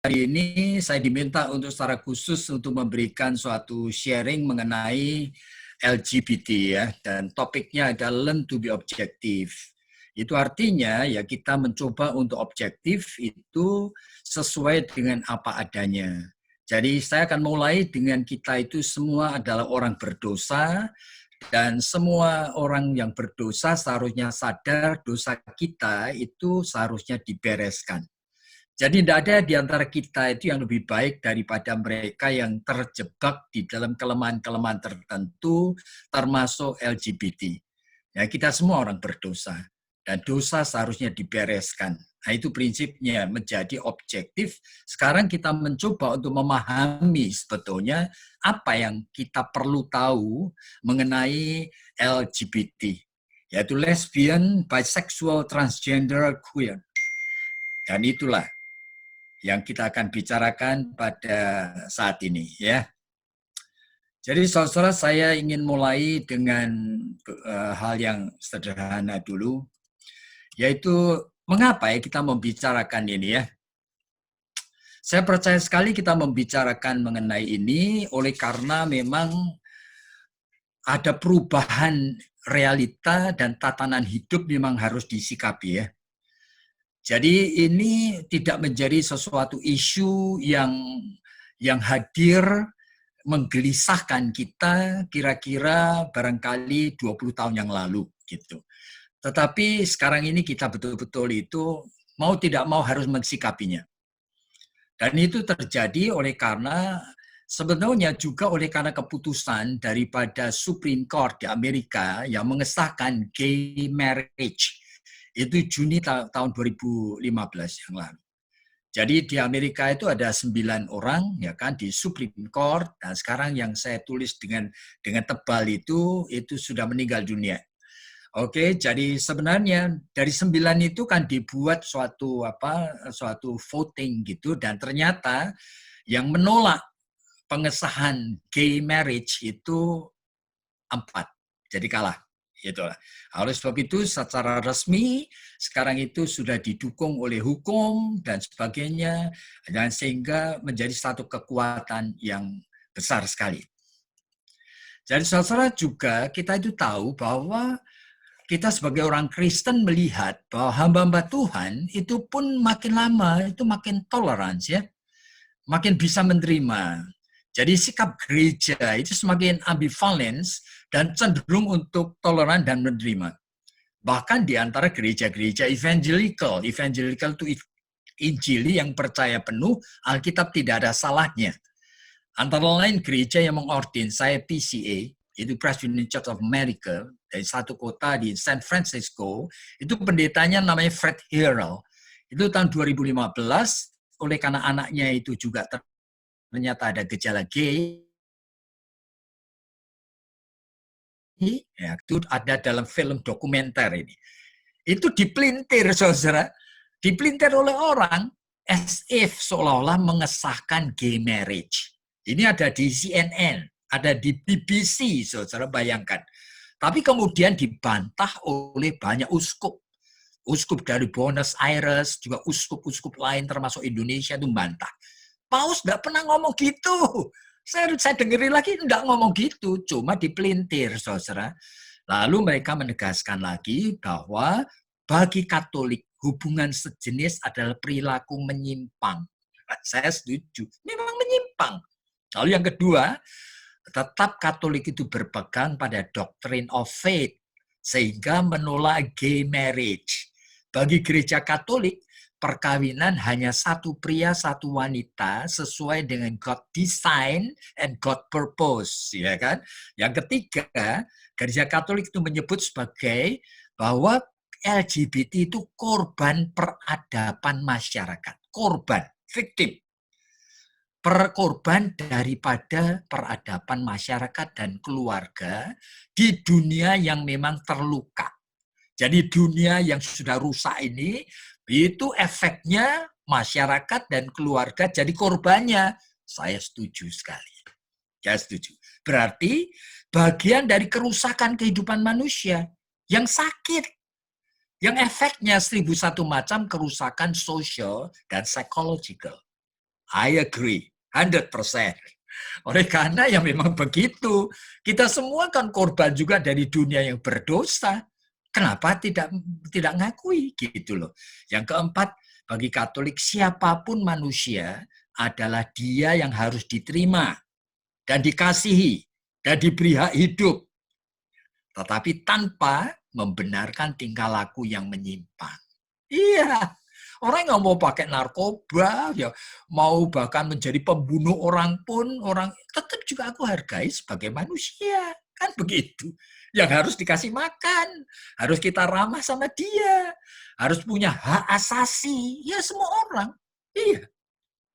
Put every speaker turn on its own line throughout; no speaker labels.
Hari ini saya diminta untuk secara khusus untuk memberikan suatu sharing mengenai LGBT ya, dan topiknya adalah learn to be objective. Itu artinya ya kita mencoba untuk objektif itu sesuai dengan apa adanya. Jadi saya akan mulai dengan kita itu semua adalah orang berdosa dan semua orang yang berdosa seharusnya sadar dosa kita itu seharusnya dibereskan. Jadi tidak ada di antara kita itu yang lebih baik daripada mereka yang terjebak di dalam kelemahan-kelemahan tertentu, termasuk LGBT. Ya, kita semua orang berdosa, dan dosa seharusnya dibereskan. Nah, itu prinsipnya menjadi objektif. Sekarang kita mencoba untuk memahami sebetulnya apa yang kita perlu tahu mengenai LGBT, yaitu lesbian, bisexual, transgender, queer. Dan itulah yang kita akan bicarakan pada saat ini ya. Jadi saudara, saya ingin mulai dengan hal yang sederhana dulu, yaitu mengapa ya kita membicarakan ini ya. Saya percaya sekali kita membicarakan mengenai ini oleh karena memang ada perubahan realita dan tatanan hidup memang harus disikapi ya. Jadi ini tidak menjadi sesuatu isu yang hadir menggelisahkan kita kira-kira barangkali 20 tahun yang lalu gitu. Tetapi sekarang ini kita betul-betul itu mau tidak mau harus mensikapinya. Dan itu terjadi oleh karena sebenarnya juga oleh karena keputusan daripada Supreme Court di Amerika yang mengesahkan gay marriage itu Juni tahun 2015 yang lalu. Jadi di Amerika itu ada 9 orang ya kan di Supreme Court, dan sekarang yang saya tulis dengan tebal itu sudah meninggal dunia. Oke, jadi sebenarnya dari 9 itu kan dibuat suatu voting gitu, dan ternyata yang menolak pengesahan gay marriage itu 4. Jadi kalah. Itulah. Oleh sebab itu secara resmi sekarang itu sudah didukung oleh hukum dan sebagainya, dan sehingga menjadi satu kekuatan yang besar sekali. Jadi saudara juga kita itu tahu bahwa kita sebagai orang Kristen melihat bahwa hamba-hamba Tuhan itu pun makin lama itu makin toleransi ya, makin bisa menerima. Jadi sikap gereja itu semakin ambivalens dan cenderung untuk toleran dan menerima. Bahkan di antara gereja-gereja evangelical itu Injili yang percaya penuh, Alkitab tidak ada salahnya. Antara lain gereja yang mengordin saya PCA, itu Presbyterian Church of America, dari satu kota di San Francisco, itu pendetanya namanya Fred Harrell. Itu tahun 2015, oleh karena anaknya itu juga ternyata ada gejala gay, ya, itu ada dalam film dokumenter ini. Itu dipelintir, saudara. Dipelintir oleh orang as if seolah-olah mengesahkan gay marriage. Ini ada di CNN, ada di BBC, saudara bayangkan. Tapi kemudian dibantah oleh banyak uskup. Uskup dari Buenos Aires, juga uskup-uskup lain termasuk Indonesia itu membantah. Paus nggak pernah ngomong gitu. Saya dengerin lagi nggak ngomong gitu, cuma dipelintir, saudara. Lalu mereka menegaskan lagi bahwa bagi Katolik hubungan sejenis adalah perilaku menyimpang. Saya setuju, memang menyimpang. Lalu yang kedua, tetap Katolik itu berpegang pada doctrine of faith, sehingga menolak gay marriage. Bagi gereja Katolik, perkawinan hanya satu pria, satu wanita sesuai dengan God design and God purpose, ya kan? Yang ketiga, gereja Katolik itu menyebut sebagai bahwa LGBT itu korban peradaban masyarakat, korban, victim, korban daripada peradaban masyarakat dan keluarga di dunia yang memang terluka. Jadi dunia yang sudah rusak ini, itu efeknya masyarakat dan keluarga jadi korbannya. Saya setuju sekali. Saya setuju. Berarti bagian dari kerusakan kehidupan manusia yang sakit. Yang efeknya 1001 macam kerusakan sosial dan psychological. I agree, 100%. Oleh karena ya memang begitu. Kita semua kan korban juga dari dunia yang berdosa. Kenapa tidak ngakui gitu loh. Yang keempat, bagi Katolik siapapun manusia adalah dia yang harus diterima dan dikasihi dan diberi hak hidup. Tetapi tanpa membenarkan tingkah laku yang menyimpang. Iya, orang nggak mau pakai narkoba, ya mau bahkan menjadi pembunuh orang pun, orang tetap juga aku hargai sebagai manusia. Kan begitu. Yang harus dikasih makan, harus kita ramah sama dia, harus punya hak asasi, ya semua orang. Iya,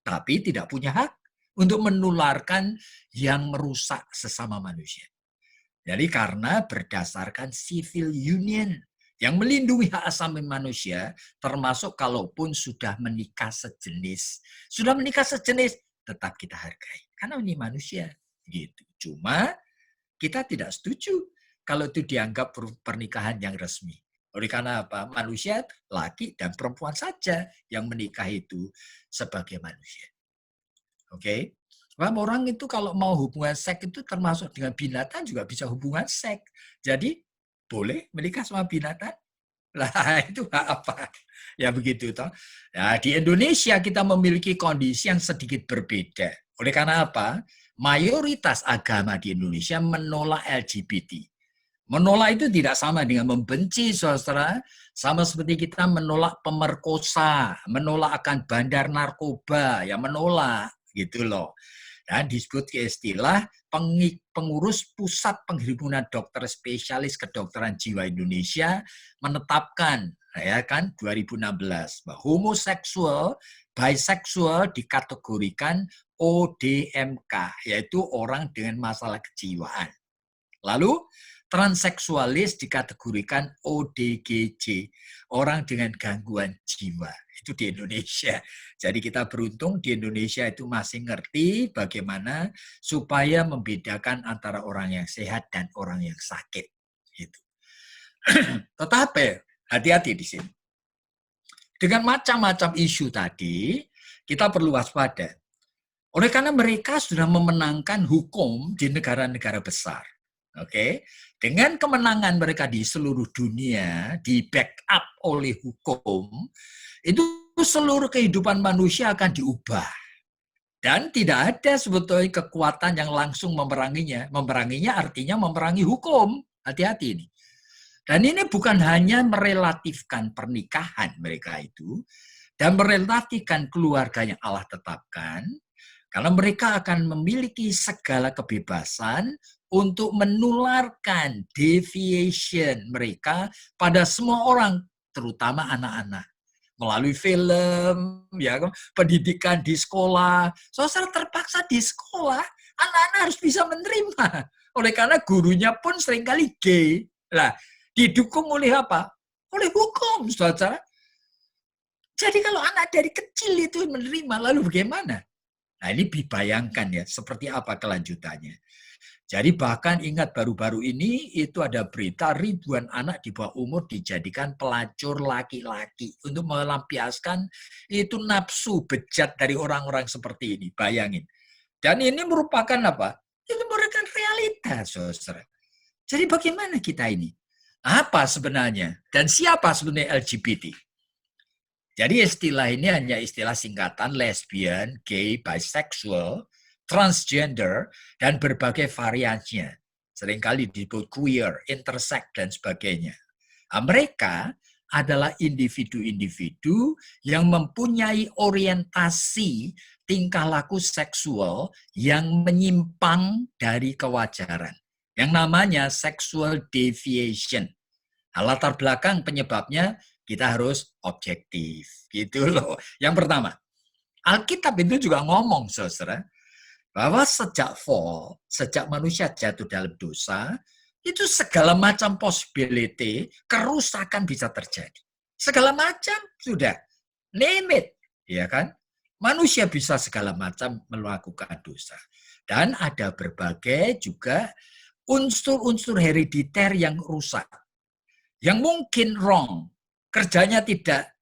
tapi tidak punya hak untuk menularkan yang merusak sesama manusia. Jadi karena berdasarkan civil union yang melindungi hak asasi manusia, termasuk kalaupun sudah menikah sejenis. Sudah menikah sejenis, tetap kita hargai. Karena ini manusia. Gitu. Cuma kita tidak setuju kalau itu dianggap pernikahan yang resmi. Oleh karena apa? Manusia, laki dan perempuan saja yang menikah itu sebagai manusia. Oke? Orang itu kalau mau hubungan seks itu termasuk dengan binatang juga bisa hubungan seks. Jadi boleh menikah sama binatang? Lah itu hak apa? Ya begitu toh. Nah, di Indonesia kita memiliki kondisi yang sedikit berbeda. Oleh karena apa? Mayoritas agama di Indonesia menolak LGBT. Menolak itu tidak sama dengan membenci, saudara. Sama seperti kita menolak pemerkosa, menolak akan bandar narkoba, ya menolak gitu loh. Dan disebut istilah pengurus Pusat Penghimpunan Dokter Spesialis Kedokteran Jiwa Indonesia menetapkan ya kan 2016 bahwa homoseksual, biseksual dikategorikan ODMK, yaitu orang dengan masalah kejiwaan. Lalu transseksualis dikategorikan ODGJ, orang dengan gangguan jiwa. Itu di Indonesia. Jadi kita beruntung di Indonesia itu masih ngerti bagaimana supaya membedakan antara orang yang sehat dan orang yang sakit. Gitu. Tetapi hati-hati di sini. Dengan macam-macam isu tadi, kita perlu waspada. Oleh karena mereka sudah memenangkan hukum di negara-negara besar. Oke, dengan kemenangan mereka di seluruh dunia, di backup oleh hukum, itu seluruh kehidupan manusia akan diubah. Dan tidak ada sebetulnya kekuatan yang langsung memeranginya. Memeranginya artinya memerangi hukum. Hati-hati ini. Dan ini bukan hanya merelatifkan pernikahan mereka itu, dan merelatifkan keluarga yang Allah tetapkan, karena mereka akan memiliki segala kebebasan untuk menularkan deviation mereka pada semua orang, terutama anak-anak. Melalui film, ya, pendidikan di sekolah. Saudara terpaksa di sekolah, anak-anak harus bisa menerima. Oleh karena gurunya pun seringkali gay. Nah, didukung oleh apa? Oleh hukum, saudara. Jadi kalau anak dari kecil itu menerima, lalu bagaimana? Nah ini dibayangkan ya, seperti apa kelanjutannya. Jadi bahkan ingat baru-baru ini itu ada berita ribuan anak di bawah umur dijadikan pelacur laki-laki untuk melampiaskan itu nafsu bejat dari orang-orang seperti ini. Bayangin. Dan ini merupakan apa? Itu merupakan realitas, saudara. Jadi bagaimana kita ini? Apa sebenarnya? Dan siapa sebenarnya LGBT? Jadi istilah ini hanya istilah singkatan lesbian, gay, bisexual, transgender, dan berbagai variannya. Seringkali disebut queer, intersex, dan sebagainya. Nah, mereka adalah individu-individu yang mempunyai orientasi tingkah laku seksual yang menyimpang dari kewajaran. Yang namanya sexual deviation. Nah, latar belakang penyebabnya kita harus objektif. Gitu loh. Yang pertama, Alkitab itu juga ngomong, saudara, bahwa sejak manusia jatuh dalam dosa, itu segala macam possibility, kerusakan bisa terjadi. Segala macam sudah, name it, ya kan? Manusia bisa segala macam melakukan dosa. Dan ada berbagai juga unsur-unsur herediter yang rusak. Yang mungkin wrong, kerjanya tidak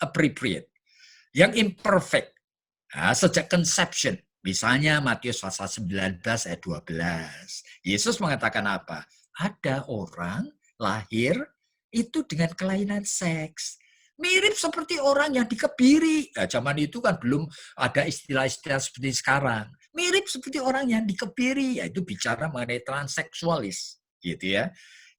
appropriate, yang imperfect. Nah, sejak conception, misalnya Matius pasal 19 ayat 12, Yesus mengatakan apa? Ada orang lahir itu dengan kelainan seks. Mirip seperti orang yang dikebiri. Nah, zaman itu kan belum ada istilah-istilah seperti sekarang. Mirip seperti orang yang dikebiri, yaitu bicara mengenai transseksualis, gitu ya.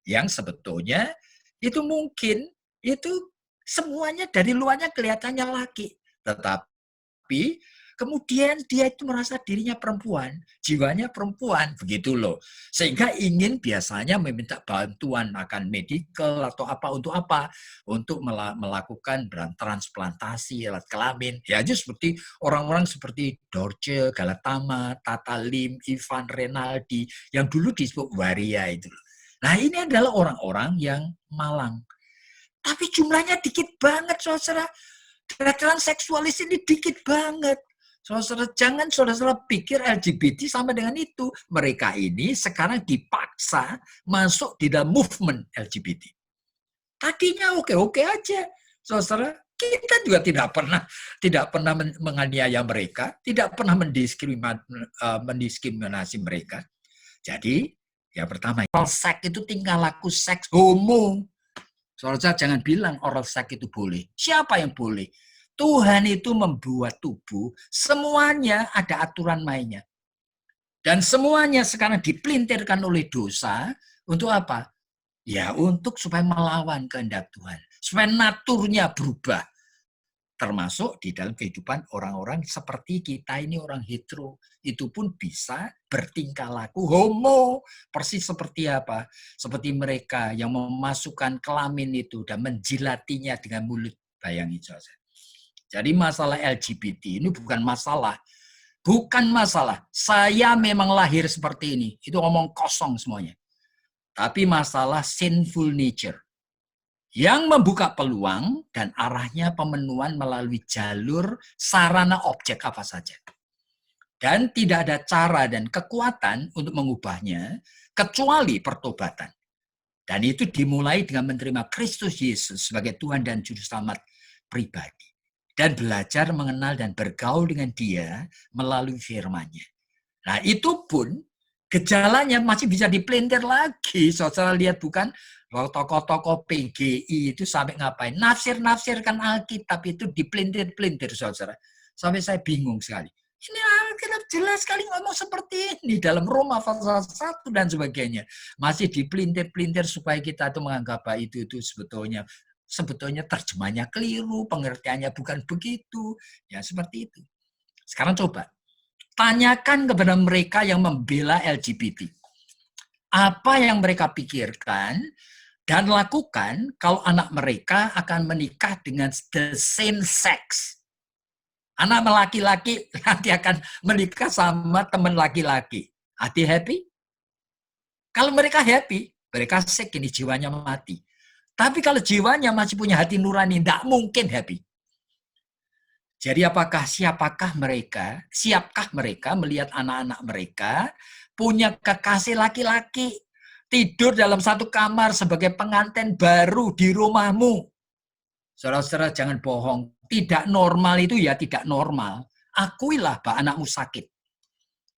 Yang sebetulnya itu mungkin itu semuanya dari luarnya kelihatannya laki, tetapi kemudian dia itu merasa dirinya perempuan, jiwanya perempuan, begitu loh. Sehingga ingin biasanya meminta bantuan akan medical atau apa untuk apa? Untuk melakukan transplantasi alat kelamin. Ya aja seperti orang-orang seperti Dorce, Galatama, Tata Lim, Ivan Renaldi, yang dulu disebut waria itu. Nah ini adalah orang-orang yang malang. Tapi jumlahnya dikit banget, saudara. Transseksualis ini dikit banget. Saudara, jangan saudara pikir LGBT sama dengan itu. Mereka ini sekarang dipaksa masuk di dalam movement LGBT. Tadinya oke-oke aja. Saudara, kita juga tidak pernah menganiaya mereka, tidak pernah mendiskriminasi mereka. Jadi, yang pertama, oral sex itu tingkah laku seks homo. Saudara, jangan bilang oral sex itu boleh. Siapa yang boleh? Tuhan itu membuat tubuh, semuanya ada aturan mainnya. Dan semuanya sekarang dipelintirkan oleh dosa, untuk apa? Ya untuk supaya melawan kehendak Tuhan. Supaya naturnya berubah. Termasuk di dalam kehidupan orang-orang seperti kita ini orang hetero. Itu pun bisa bertingkah laku homo. Persis seperti apa? Seperti mereka yang memasukkan kelamin itu dan menjilatinya dengan mulut. Bayangin saja. Jadi masalah LGBT ini bukan masalah. Bukan masalah. Saya memang lahir seperti ini. Itu ngomong kosong semuanya. Tapi masalah sinful nature. Yang membuka peluang dan arahnya pemenuhan melalui jalur sarana objek apa saja. Dan tidak ada cara dan kekuatan untuk mengubahnya kecuali pertobatan. Dan itu dimulai dengan menerima Kristus Yesus sebagai Tuhan dan Juru Selamat pribadi. Dan belajar mengenal dan bergaul dengan dia melalui firman-Nya. Nah itu pun gejalanya masih bisa dipelintir lagi. Saudara lihat bukan? Tokoh-tokoh PGI itu sampai ngapain? Nafsir-nafsirkan Alkitab itu dipelintir-pelintir, saudara. Sampai saya bingung sekali. Ini Alkitab jelas sekali ngomong seperti ini dalam Roma pasal 1 dan sebagainya. Masih dipelintir-pelintir supaya kita itu menganggap bahwa itu sebetulnya terjemahnya keliru, pengertiannya bukan begitu. Ya seperti itu. Sekarang coba tanyakan kepada mereka yang membela LGBT. Apa yang mereka pikirkan dan lakukan kalau anak mereka akan menikah dengan the same sex. Anak laki-laki nanti akan menikah sama teman laki-laki. Hati happy? Kalau mereka happy, mereka sick ini jiwanya mati. Tapi kalau jiwanya masih punya hati nurani, tidak mungkin happy. Jadi siapkah mereka melihat anak-anak mereka punya kekasih laki-laki, tidur dalam satu kamar sebagai pengantin baru di rumahmu. Saudara-saudara jangan bohong, tidak normal itu ya tidak normal. Akuilah bahwa anakmu sakit.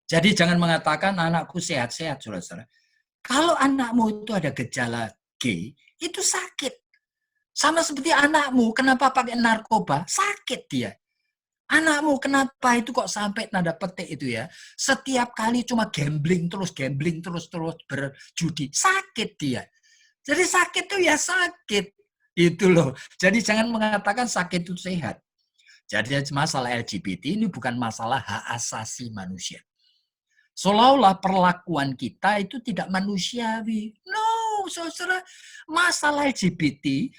Jadi jangan mengatakan anakku sehat-sehat, saudara-saudara. Kalau anakmu itu ada gejala gay, itu sakit. Sama seperti anakmu, kenapa pakai narkoba? Sakit dia. Anakmu kenapa itu kok sampai tanda petik itu ya? Setiap kali cuma gambling terus berjudi. Sakit dia. Jadi sakit itu ya sakit. Itu loh. Jadi jangan mengatakan sakit itu sehat. Jadi masalah LGBT ini bukan masalah hak asasi manusia. Seolah-olah perlakuan kita itu tidak manusiawi. No, saudara. Masalah LGBT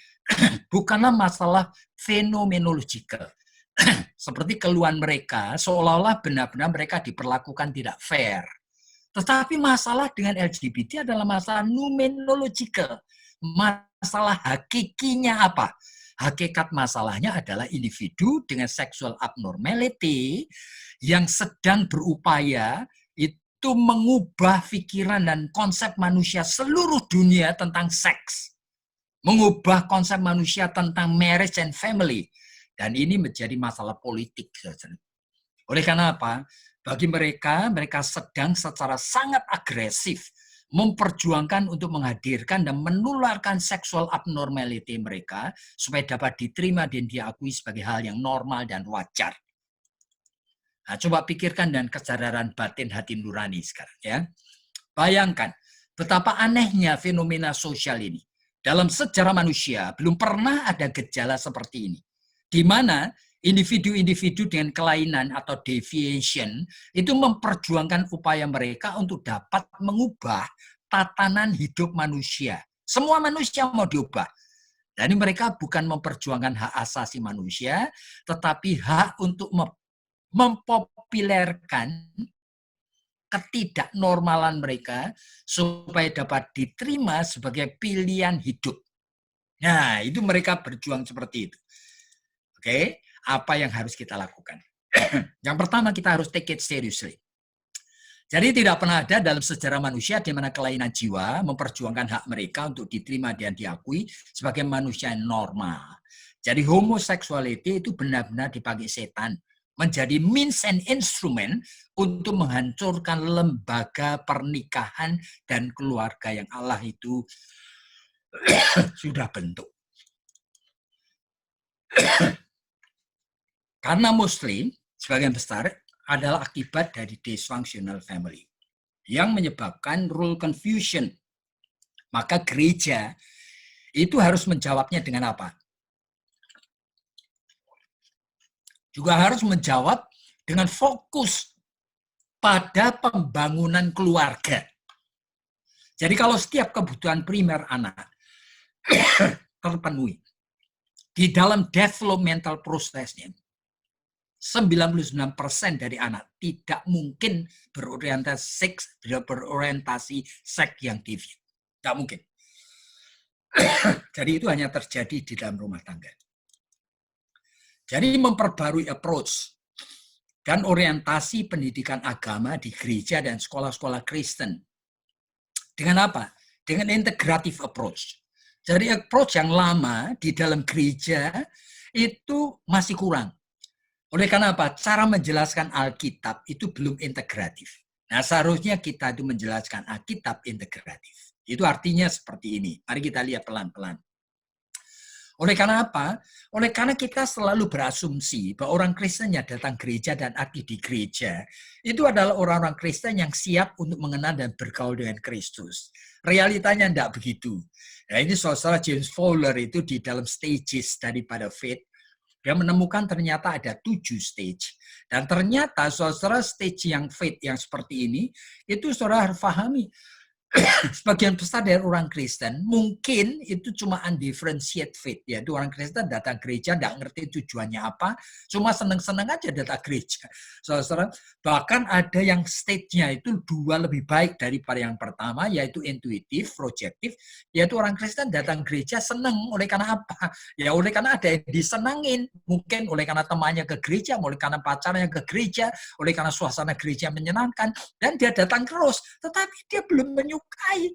bukanlah masalah fenomenologikal. Seperti keluhan mereka, seolah-olah benar-benar mereka diperlakukan tidak fair. Tetapi masalah dengan LGBT adalah masalah numenologikal. Masalah hakikinya apa? Hakikat masalahnya adalah individu dengan sexual abnormality yang sedang berupaya itu mengubah pikiran dan konsep manusia seluruh dunia tentang seks. Mengubah konsep manusia tentang marriage and family. Dan ini menjadi masalah politik. Oleh karena apa? Bagi mereka, mereka sedang secara sangat agresif memperjuangkan untuk menghadirkan dan menularkan seksual abnormality mereka supaya dapat diterima dan diakui sebagai hal yang normal dan wajar. Nah, coba pikirkan dan kesadaran batin hati nurani sekarang ya. Bayangkan betapa anehnya fenomena sosial ini. Dalam sejarah manusia belum pernah ada gejala seperti ini. Di mana individu-individu dengan kelainan atau deviation itu memperjuangkan upaya mereka untuk dapat mengubah tatanan hidup manusia. Semua manusia mau diubah. Jadi mereka bukan memperjuangkan hak asasi manusia, tetapi hak untuk mempopulerkan ketidaknormalan mereka supaya dapat diterima sebagai pilihan hidup. Nah, itu mereka berjuang seperti itu. Oke, apa yang harus kita lakukan? Yang pertama, kita harus take it seriously. Jadi tidak pernah ada dalam sejarah manusia di mana kelainan jiwa memperjuangkan hak mereka untuk diterima dan diakui sebagai manusia yang normal. Jadi homoseksuality itu benar-benar dipakai setan menjadi means and instrument untuk menghancurkan lembaga pernikahan dan keluarga yang Allah itu sudah bentuk. Karena Muslim, sebagian besar, adalah akibat dari dysfunctional family yang menyebabkan rule confusion. Maka gereja itu harus menjawabnya dengan apa? Juga harus menjawab dengan fokus pada pembangunan keluarga. Jadi kalau setiap kebutuhan primer anak terpenuhi di dalam developmental prosesnya, 99% dari anak tidak mungkin berorientasi seks yang deviant. Tidak mungkin. Jadi itu hanya terjadi di dalam rumah tangga. Jadi memperbarui approach dan orientasi pendidikan agama di gereja dan sekolah-sekolah Kristen. Dengan apa? Dengan integrative approach. Jadi approach yang lama di dalam gereja itu masih kurang. Oleh karena apa? Cara menjelaskan Alkitab itu belum integratif. Nah, seharusnya kita itu menjelaskan Alkitab integratif. Itu artinya seperti ini. Mari kita lihat pelan-pelan. Oleh karena apa? Oleh karena kita selalu berasumsi bahwa orang Kristen yang datang gereja dan aktif di gereja itu adalah orang-orang Kristen yang siap untuk mengenal dan bergaul dengan Kristus. Realitanya tidak begitu. Nah, ini saudara James Fowler itu di dalam stages daripada faith, dia menemukan ternyata ada 7 stage. Dan ternyata saudara stage yang faith yang seperti ini, itu saudara harus pahami. Sebagian besar dari orang Kristen mungkin itu cuma undifferentiated faith, yaitu orang Kristen datang gereja tidak ngerti tujuannya apa, cuma seneng-seneng aja datang gereja. Saudara, bahkan ada yang stage-nya itu 2 lebih baik daripada yang pertama, yaitu intuitif, projective, yaitu orang Kristen datang gereja seneng. Oleh karena apa? Ya oleh karena ada yang disenangin, mungkin oleh karena temannya ke gereja, oleh karena pacarnya ke gereja, oleh karena suasana gereja menyenangkan, dan dia datang terus, tetapi dia belum menyukai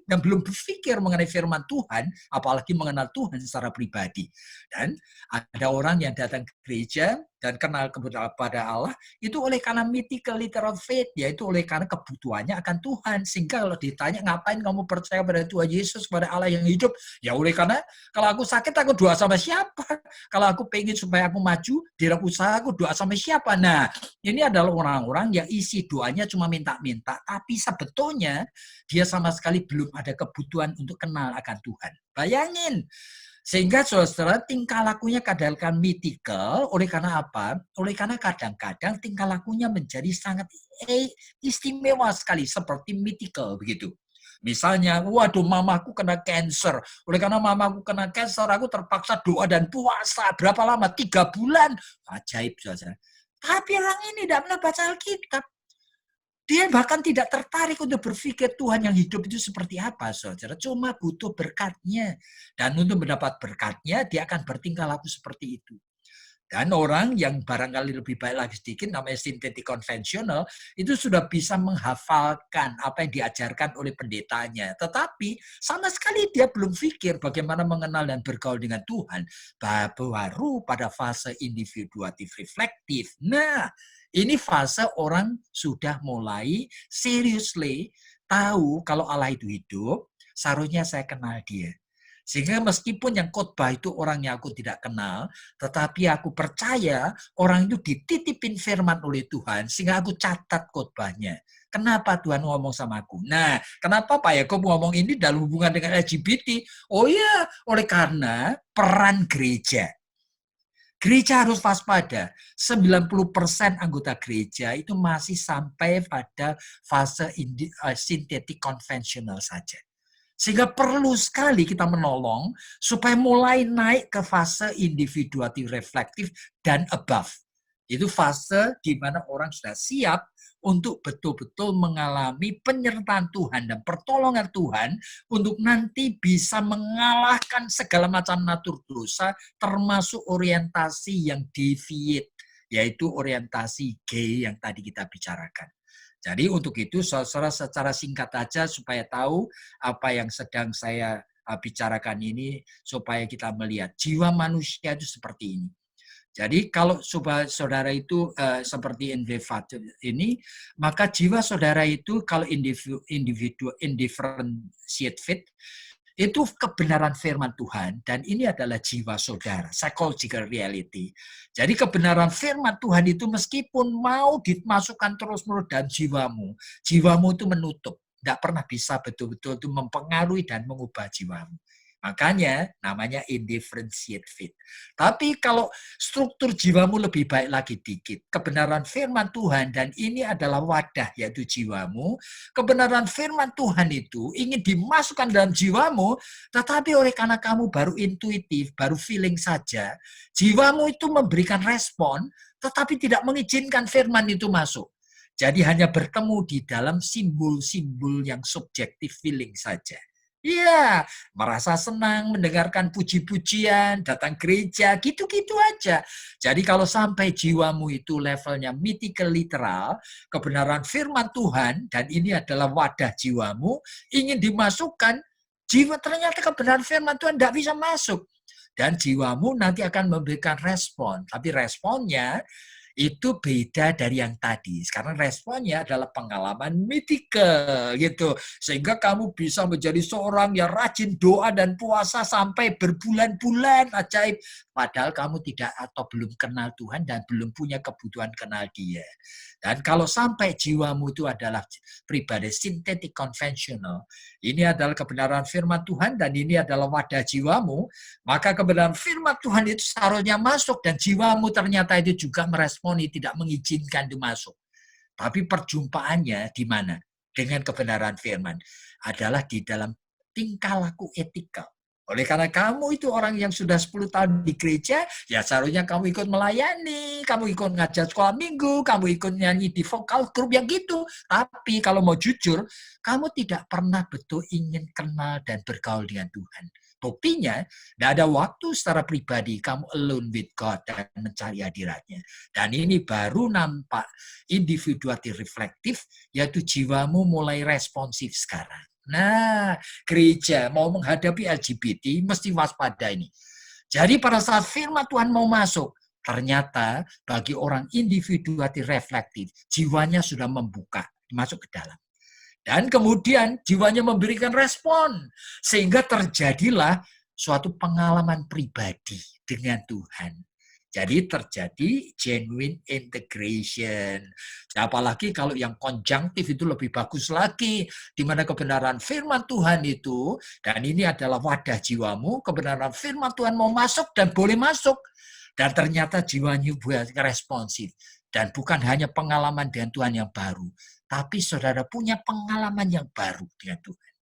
dan belum berpikir mengenai firman Tuhan, apalagi mengenal Tuhan secara pribadi. Dan ada orang yang datang ke gereja dan kenal kepada Allah itu oleh karena mythical literal faith, yaitu oleh karena kebutuhannya akan Tuhan. Sehingga kalau ditanya ngapain kamu percaya pada Tuhan Yesus, pada Allah yang hidup, ya oleh karena kalau aku sakit aku doa sama siapa, kalau aku pengen supaya aku maju di dalam usaha aku doa sama siapa. Nah, ini adalah orang-orang yang isi doanya cuma minta-minta, tapi sebetulnya dia sama sekali belum ada kebutuhan untuk kenal akan Tuhan. Bayangin. Sehingga saudara tingkah lakunya kadang-kadang mythical. Oleh karena apa? Oleh karena kadang-kadang tingkah lakunya menjadi sangat istimewa sekali seperti mythical begitu. Misalnya, waduh mamaku kena cancer. Oleh karena mamaku kena cancer, aku terpaksa doa dan puasa. Berapa lama? 3 bulan. Ajaib saudara. Tapi orang ini tidak pernah baca Alkitab. Dia bahkan tidak tertarik untuk berpikir Tuhan yang hidup itu seperti apa, saudara. Cuma butuh berkatnya. Dan untuk mendapat berkatnya, dia akan bertingkah laku seperti itu. Dan orang yang barangkali lebih baik lagi sedikit, namanya sintetik konvensional, itu sudah bisa menghafalkan apa yang diajarkan oleh pendetanya. Tetapi sama sekali dia belum pikir bagaimana mengenal dan bergaul dengan Tuhan. Baru pada fase individuatif reflektif. Nah, ini fase orang sudah mulai seriously tahu kalau Allah itu hidup, seharusnya saya kenal dia. Sehingga meskipun yang khotbah itu orangnya aku tidak kenal, tetapi aku percaya orang itu dititipin firman oleh Tuhan, sehingga aku catat khotbahnya. Kenapa Tuhan ngomong sama aku? Nah, kenapa Pak Yakob ngomong ini dalam hubungan dengan LGBT? Oh iya, oleh karena peran gereja. Gereja harus waspada. 90% anggota gereja itu masih sampai pada fase sintetik konvensional saja. Sehingga perlu sekali kita menolong supaya mulai naik ke fase individuatif reflektif dan above. Itu fase di mana orang sudah siap untuk betul-betul mengalami penyertaan Tuhan dan pertolongan Tuhan untuk nanti bisa mengalahkan segala macam natur dosa, termasuk orientasi yang deviate, yaitu orientasi gay yang tadi kita bicarakan. Jadi untuk itu saudara secara singkat saja supaya tahu apa yang sedang saya bicarakan ini, supaya kita melihat jiwa manusia itu seperti ini. Jadi kalau saudara itu seperti individu ini, maka jiwa saudara itu kalau individu indifferentiate fit, itu kebenaran firman Tuhan, dan ini adalah jiwa saudara, psychological reality. Jadi kebenaran firman Tuhan itu meskipun mau dimasukkan terus-menerus dalam jiwamu, jiwamu itu menutup, tidak pernah bisa betul-betul itu mempengaruhi dan mengubah jiwamu. Makanya namanya indifferentiate fit. Tapi kalau struktur jiwamu lebih baik lagi dikit, kebenaran firman Tuhan, dan ini adalah wadah yaitu jiwamu, kebenaran firman Tuhan itu ingin dimasukkan dalam jiwamu, tetapi oleh karena kamu baru intuitif, baru feeling saja, jiwamu itu memberikan respon, tetapi tidak mengizinkan firman itu masuk. Jadi hanya bertemu di dalam simbol-simbol yang subjektif feeling saja. Iya, merasa senang mendengarkan puji-pujian, datang gereja, gitu-gitu aja. Jadi kalau sampai jiwamu itu levelnya mythical literal, kebenaran firman Tuhan, dan ini adalah wadah jiwamu, ingin dimasukkan, jiwa ternyata kebenaran firman Tuhan tidak bisa masuk. Dan jiwamu nanti akan memberikan respon. Tapi responnya itu beda dari yang tadi. Sekarang responnya adalah pengalaman mythical gitu. Sehingga kamu bisa menjadi seorang yang rajin doa dan puasa sampai berbulan-bulan, ajaib. Padahal kamu tidak atau belum kenal Tuhan dan belum punya kebutuhan kenal Dia. Dan kalau sampai jiwamu itu adalah pribadi sintetik konvensional, ini adalah kebenaran firman Tuhan dan ini adalah wadah jiwamu, maka kebenaran firman Tuhan itu seharusnya masuk dan jiwamu ternyata itu juga meresponi, tidak mengizinkan itu masuk. Tapi perjumpaannya di mana? Dengan kebenaran firman. Adalah di dalam tingkah laku etika. Oleh karena kamu itu orang yang sudah 10 tahun di gereja, ya seharusnya kamu ikut melayani, kamu ikut ngajar sekolah minggu, kamu ikut nyanyi di vokal grup yang gitu. Tapi kalau mau jujur, kamu tidak pernah betul ingin kenal dan bergaul dengan Tuhan. Buktinya, tidak ada waktu secara pribadi kamu alone with God dan mencari hadiratnya. Dan ini baru nampak individuatif reflektif, yaitu jiwamu mulai responsif sekarang. Nah, gereja mau menghadapi LGBT mesti waspada ini. Jadi pada saat firman Tuhan mau masuk, ternyata bagi orang individuatif reflektif, jiwanya sudah membuka, masuk ke dalam. Dan kemudian jiwanya memberikan respon. Sehingga terjadilah suatu pengalaman pribadi dengan Tuhan. Jadi terjadi genuine integration. Apalagi kalau yang konjunktif itu lebih bagus lagi. Di mana kebenaran firman Tuhan itu, dan ini adalah wadah jiwamu, kebenaran firman Tuhan mau masuk dan boleh masuk. Dan ternyata jiwanya responsif. Dan bukan hanya pengalaman dengan Tuhan yang baru, tapi saudara punya pengalaman yang baru dengan Tuhan.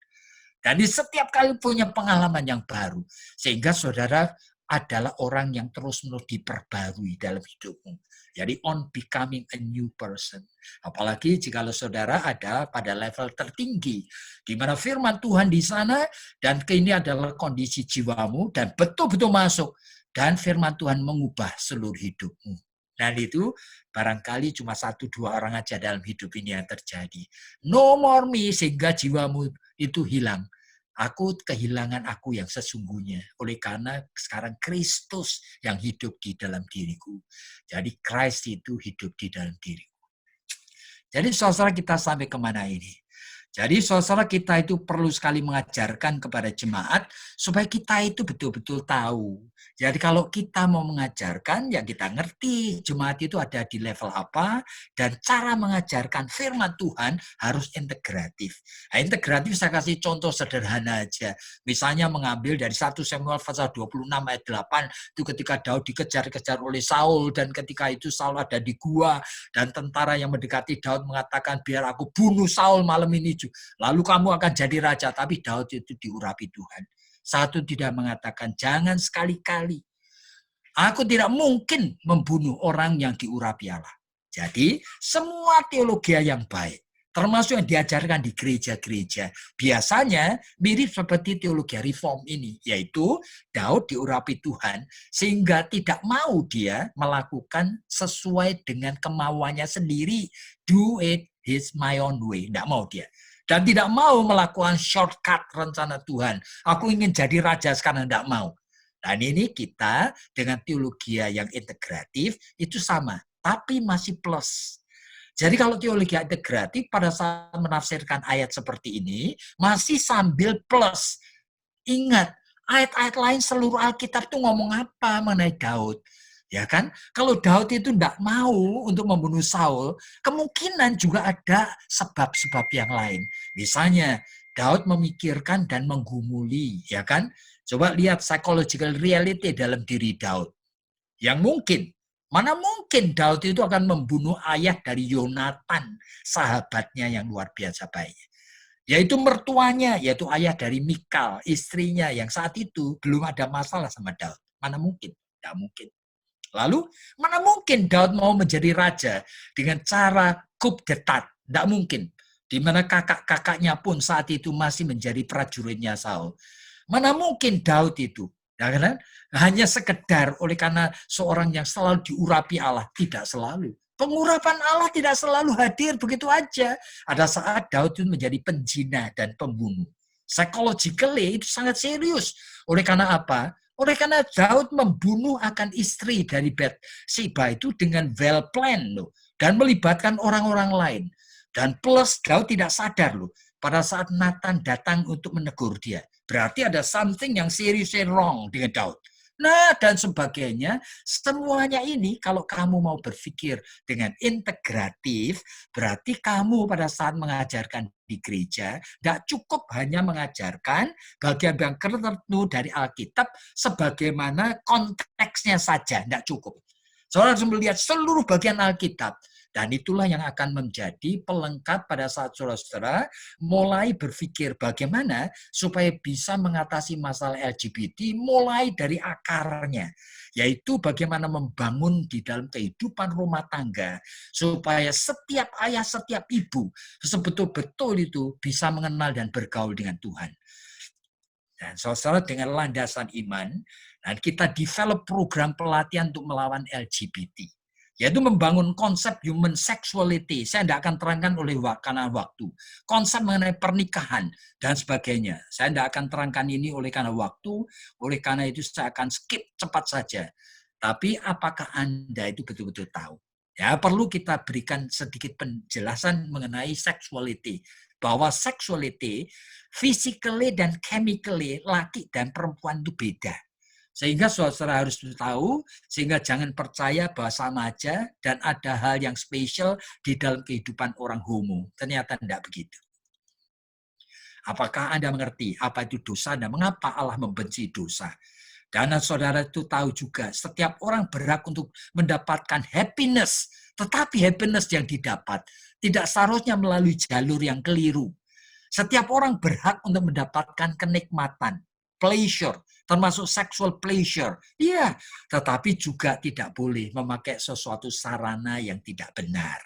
Dan di setiap kali punya pengalaman yang baru, sehingga saudara adalah orang yang terus-menerus diperbarui dalam hidupmu. Jadi on becoming a new person. Apalagi jika saudara ada pada level tertinggi, di mana firman Tuhan di sana, dan ini adalah kondisi jiwamu, dan betul-betul masuk. dan firman Tuhan mengubah seluruh hidupmu. Dan itu barangkali cuma 1-2 orang aja dalam hidup ini yang terjadi. No more me, sehingga jiwamu itu hilang. Aku kehilangan aku yang sesungguhnya. Oleh karena sekarang Kristus yang hidup di dalam diriku. Jadi Christ itu hidup di dalam diriku. Jadi saudara, kita sampai kemana ini? Jadi saudara, kita itu perlu sekali mengajarkan kepada jemaat supaya kita itu betul-betul tahu. Jadi kalau kita mau mengajarkan, ya kita ngerti jemaat itu ada di level apa, dan cara mengajarkan firman Tuhan harus integratif. Nah, integratif saya kasih contoh sederhana aja. Misalnya mengambil dari 1 Samuel pasal 26 ayat 8, itu ketika Daud dikejar-kejar oleh Saul, dan ketika itu Saul ada di gua, dan tentara yang mendekati Daud mengatakan, biar aku bunuh Saul malam ini, lalu kamu akan jadi raja. Tapi Daud itu diurapi Tuhan. Satu tidak mengatakan, jangan sekali-kali. Aku tidak mungkin membunuh orang yang diurapi Allah. Jadi semua teologi yang baik, termasuk yang diajarkan di gereja-gereja, biasanya mirip seperti teologi reform ini, yaitu Daud diurapi Tuhan, sehingga tidak mau dia melakukan sesuai dengan kemauannya sendiri. Do it his my own way. Tidak mau dia. Dan tidak mau melakukan shortcut rencana Tuhan. Aku ingin jadi raja sekarang, tidak mau. Dan ini kita dengan teologi yang integratif itu sama, tapi masih plus. Jadi kalau teologi integratif pada saat menafsirkan ayat seperti ini, masih sambil plus. Ingat, ayat-ayat lain seluruh Alkitab itu ngomong apa mengenai Daud. Ya kan? Kalau Daud itu tidak mau untuk membunuh Saul, kemungkinan juga ada sebab-sebab yang lain. Misalnya, Daud memikirkan dan menggumuli, ya kan? Coba lihat psychological reality dalam diri Daud. Yang mungkin, mana mungkin Daud itu akan membunuh ayah dari Yonatan, sahabatnya yang luar biasa baiknya. Yaitu mertuanya, yaitu ayah dari Mikal, istrinya yang saat itu belum ada masalah sama Daud. Mana mungkin? Tidak mungkin. Lalu, mana mungkin Daud mau menjadi raja dengan cara coup d'etat? Tidak mungkin. Di mana kakak-kakaknya pun saat itu masih menjadi prajuritnya Saul. Mana mungkin Daud itu? Ya kan? Hanya sekedar oleh karena seorang yang selalu diurapi Allah. Tidak selalu. Pengurapan Allah tidak selalu hadir begitu aja. Ada saat Daud itu menjadi penjina dan pembunuh. Psychologically itu sangat serius. Oleh karena apa? Oleh karena Daud membunuh akan istri dari Bathsheba itu dengan well plan loh, dan melibatkan orang-orang lain. Dan plus Daud tidak sadar loh pada saat Nathan datang untuk menegur dia. Berarti ada something yang seriously wrong dengan Daud. Nah, dan sebagainya, semuanya ini kalau kamu mau berpikir dengan integratif, berarti kamu pada saat mengajarkan di gereja, tidak cukup hanya mengajarkan bagian-bagian tertentu dari Alkitab sebagaimana konteksnya saja, tidak cukup. Saudara harus melihat seluruh bagian Alkitab. Dan itulah yang akan menjadi pelengkap pada saat saudara-saudara mulai berpikir bagaimana supaya bisa mengatasi masalah LGBT mulai dari akarnya. Yaitu bagaimana membangun di dalam kehidupan rumah tangga supaya setiap ayah, setiap ibu sebetul-betul itu bisa mengenal dan bergaul dengan Tuhan. Dan saudara dengan landasan iman, dan kita develop program pelatihan untuk melawan LGBT. Yaitu membangun konsep human sexuality. Saya tidak akan terangkan karena waktu. Konsep mengenai pernikahan dan sebagainya. Saya tidak akan terangkan ini oleh karena waktu. Oleh karena itu saya akan skip cepat saja. Tapi apakah Anda itu betul-betul tahu? Ya, perlu kita berikan sedikit penjelasan mengenai sexuality. Bahwa sexuality, physically dan chemically, laki dan perempuan itu beda. Sehingga saudara harus tahu, sehingga jangan percaya bahwa sama aja dan ada hal yang spesial di dalam kehidupan orang homo. Ternyata tidak begitu. Apakah Anda mengerti apa itu dosa dan mengapa Allah membenci dosa? Dan saudara itu tahu juga, setiap orang berhak untuk mendapatkan happiness. Tetapi happiness yang didapat tidak seharusnya melalui jalur yang keliru. Setiap orang berhak untuk mendapatkan kenikmatan, pleasure, termasuk sexual pleasure. Iya, tetapi juga tidak boleh memakai sesuatu sarana yang tidak benar.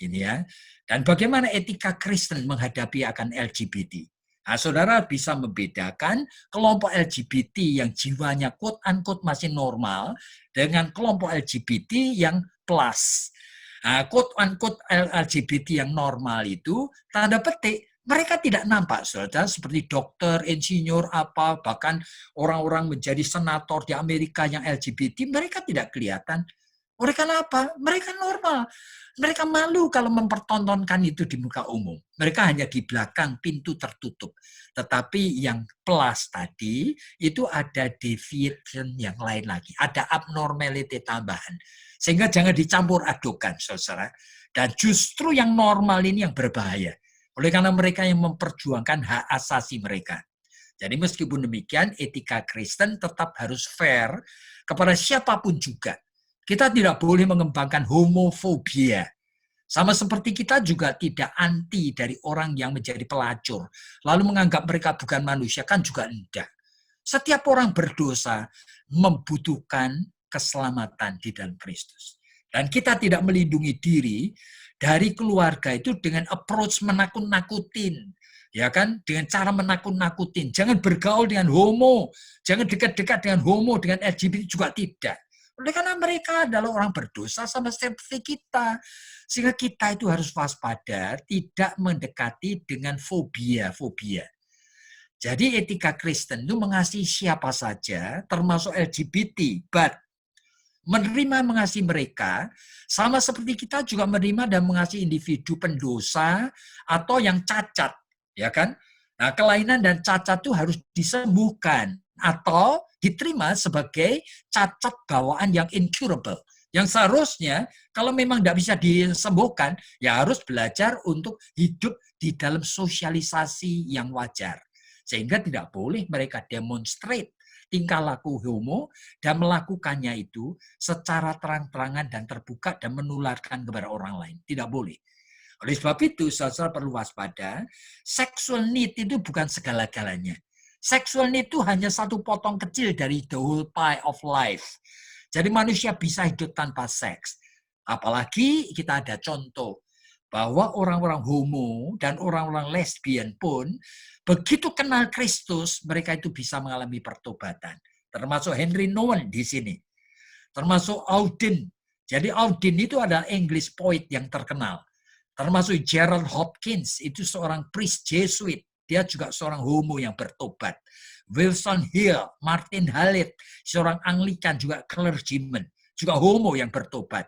Ini ya. Dan bagaimana etika Kristen menghadapi akan LGBT? Nah, saudara bisa membedakan kelompok LGBT yang jiwanya quote-unquote masih normal dengan kelompok LGBT yang plus. Nah, quote-unquote LGBT yang normal itu, tanda petik, mereka tidak nampak, saudara, seperti dokter, insinyur, apa, bahkan orang-orang menjadi senator di Amerika yang LGBT, mereka tidak kelihatan. Mereka apa? Mereka normal. Mereka malu kalau mempertontonkan itu di muka umum. Mereka hanya di belakang pintu tertutup. Tetapi yang plus tadi, itu ada deviation yang lain lagi. Ada abnormality tambahan. Sehingga jangan dicampur adukan, saudara. Dan justru yang normal ini yang berbahaya. Oleh karena mereka yang memperjuangkan hak asasi mereka. Jadi meskipun demikian, etika Kristen tetap harus fair kepada siapapun juga. Kita tidak boleh mengembangkan homofobia. Sama seperti kita juga tidak anti dari orang yang menjadi pelacur, lalu menganggap mereka bukan manusia, kan juga tidak. Setiap orang berdosa membutuhkan keselamatan di dalam Kristus. Dan kita tidak melindungi diri dari keluarga itu dengan approach menakut-nakutin. Ya kan, dengan cara menakut-nakutin. Jangan bergaul dengan homo, jangan dekat-dekat dengan homo, dengan LGBT juga tidak. Oleh karena mereka adalah orang berdosa sama seperti kita. Sehingga kita itu harus waspada, tidak mendekati dengan fobia-fobia. Jadi etika Kristen itu mengasihi siapa saja, termasuk LGBT, but menerima mengasihi mereka, sama seperti kita juga menerima dan mengasihi individu pendosa atau yang cacat, ya kan? Nah, kelainan dan cacat itu harus disembuhkan atau diterima sebagai cacat bawaan yang incurable. Yang seharusnya kalau memang tidak bisa disembuhkan, ya harus belajar untuk hidup di dalam sosialisasi yang wajar. Sehingga tidak boleh mereka demonstrate tingkah laku homo dan melakukannya itu secara terang-terangan dan terbuka dan menularkan kepada orang lain. Tidak boleh. Oleh sebab itu, saudara perlu waspada, sexual need itu bukan segala-galanya. Sexual need itu hanya satu potong kecil dari the whole pie of life. Jadi manusia bisa hidup tanpa seks. Apalagi kita ada contoh bahwa orang-orang homo dan orang-orang lesbian pun begitu kenal Kristus, mereka itu bisa mengalami pertobatan. Termasuk Henry Nouwen di sini. Termasuk Auden. Jadi Auden itu adalah English poet yang terkenal. Termasuk Gerald Hopkins, itu seorang priest Jesuit. Dia juga seorang homo yang bertobat. Wilson Hill, Martin Hallett, seorang Anglikan juga clergyman, juga homo yang bertobat.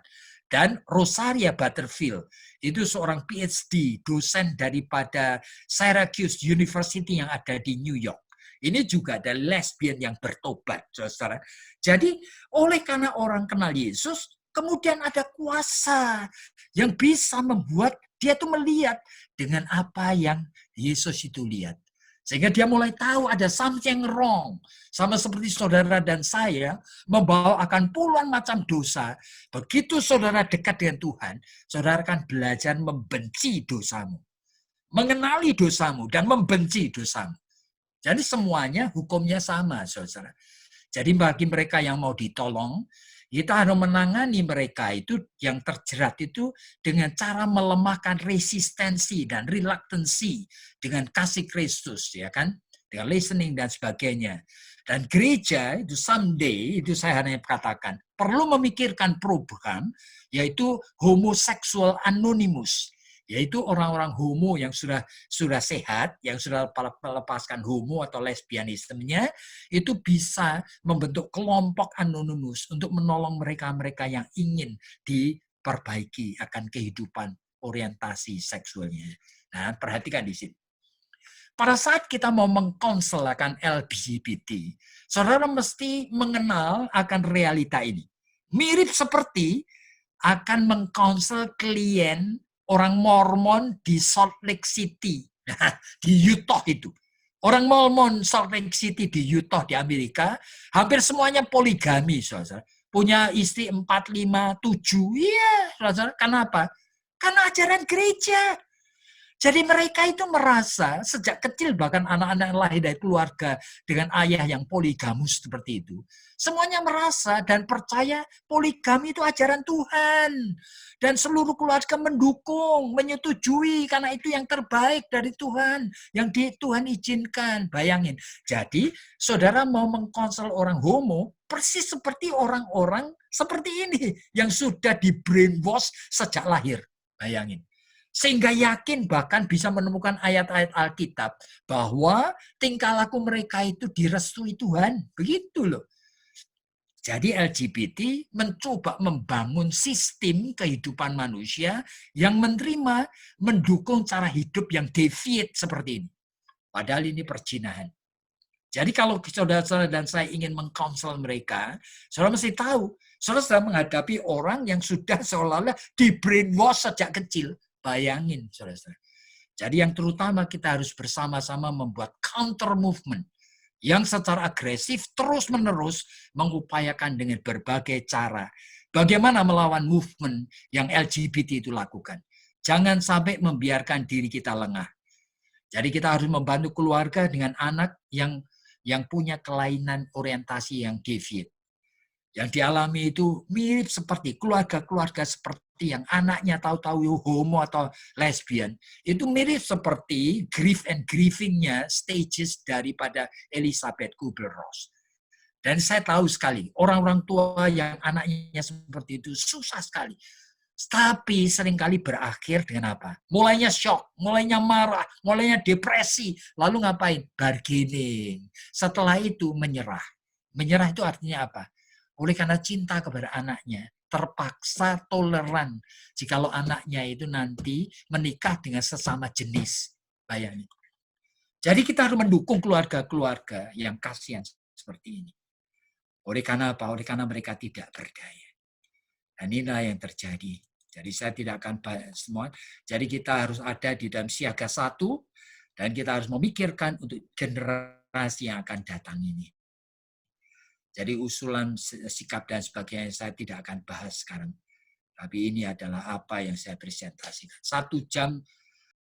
Dan Rosaria Butterfield, itu seorang PhD, dosen daripada Syracuse University yang ada di New York. Ini juga ada lesbian yang bertobat, saudara. Jadi oleh karena orang kenal Yesus, kemudian ada kuasa yang bisa membuat dia tuh melihat dengan apa yang Yesus itu lihat. Sehingga dia mulai tahu ada something wrong. Sama seperti saudara dan saya membawa akan puluhan macam dosa. Begitu saudara dekat dengan Tuhan, saudara akan belajar membenci dosamu. Mengenali dosamu dan membenci dosamu. Jadi semuanya hukumnya sama, saudara. Jadi bagi mereka yang mau ditolong, kita harus menangani mereka itu yang terjerat itu dengan cara melemahkan resistensi dan reluctancy dengan kasih Kristus, ya kan? Dengan listening dan sebagainya. Dan gereja itu someday, itu saya hanya katakan, perlu memikirkan program, yaitu homosexual anonymous, yaitu orang-orang homo yang sudah sehat, yang sudah melepaskan homo atau lesbianismenya, itu bisa membentuk kelompok anonimus untuk menolong mereka-mereka yang ingin diperbaiki akan kehidupan orientasi seksualnya. Nah, perhatikan di sini. Pada saat kita mau mengkonsel akan LGBT, saudara mesti mengenal akan realita ini. Mirip seperti akan mengkonsel klien orang Mormon di Salt Lake City, di Utah itu. Orang Mormon Salt Lake City di Utah di Amerika, hampir semuanya poligami, saudara. Punya istri 4, 5, 7. Iya, saudara. Kenapa? Karena ajaran gereja. Jadi mereka itu merasa sejak kecil, bahkan anak-anak yang lahir dari keluarga dengan ayah yang poligamus seperti itu, semuanya merasa dan percaya poligami itu ajaran Tuhan. Dan seluruh keluarga mendukung, menyetujui karena itu yang terbaik dari Tuhan, yang Tuhan izinkan. Bayangin. Jadi saudara mau mengkonsel orang homo persis seperti orang-orang seperti ini yang sudah di brainwash sejak lahir. Bayangin. Sehingga yakin bahkan bisa menemukan ayat-ayat Alkitab bahwa tingkah laku mereka itu direstui Tuhan. Begitu loh. Jadi LGBT mencoba membangun sistem kehidupan manusia yang menerima, mendukung cara hidup yang deviate seperti ini. Padahal ini perzinahan. Jadi kalau saudara-saudara dan saya ingin mengkonsel mereka, saudara mesti tahu, saudara sedang menghadapi orang yang sudah seolah-olah di brainwash sejak kecil. Bayangin, saudara-saudara. Jadi yang terutama kita harus bersama-sama membuat counter movement yang secara agresif terus-menerus mengupayakan dengan berbagai cara. Bagaimana melawan movement yang LGBT itu lakukan. Jangan sampai membiarkan diri kita lengah. Jadi kita harus membantu keluarga dengan anak yang punya kelainan orientasi yang deviate. Yang dialami itu mirip seperti keluarga-keluarga seperti yang anaknya tahu-tahu homo atau lesbian. Itu mirip seperti grief and grieving-nya stages daripada Elizabeth Kubler-Ross. Dan saya tahu sekali, orang-orang tua yang anaknya seperti itu susah sekali. Tapi seringkali berakhir dengan apa? Mulainya shock, mulainya marah, mulainya depresi. Lalu ngapain? Bargaining. Setelah itu menyerah. Menyerah itu artinya apa? Oleh karena cinta kepada anaknya, terpaksa toleran jikalau anaknya itu nanti menikah dengan sesama jenis. Bayangin. Jadi kita harus mendukung keluarga-keluarga yang kasihan seperti ini. Oleh karena apa? Oleh karena mereka tidak berdaya. Dan inilah yang terjadi. Jadi saya tidak akan bahas semua. Jadi kita harus ada di dalam siaga satu, dan kita harus memikirkan untuk generasi yang akan datang ini. Jadi usulan sikap dan sebagainya saya tidak akan bahas sekarang. Tapi ini adalah apa yang saya presentasikan. 1 jam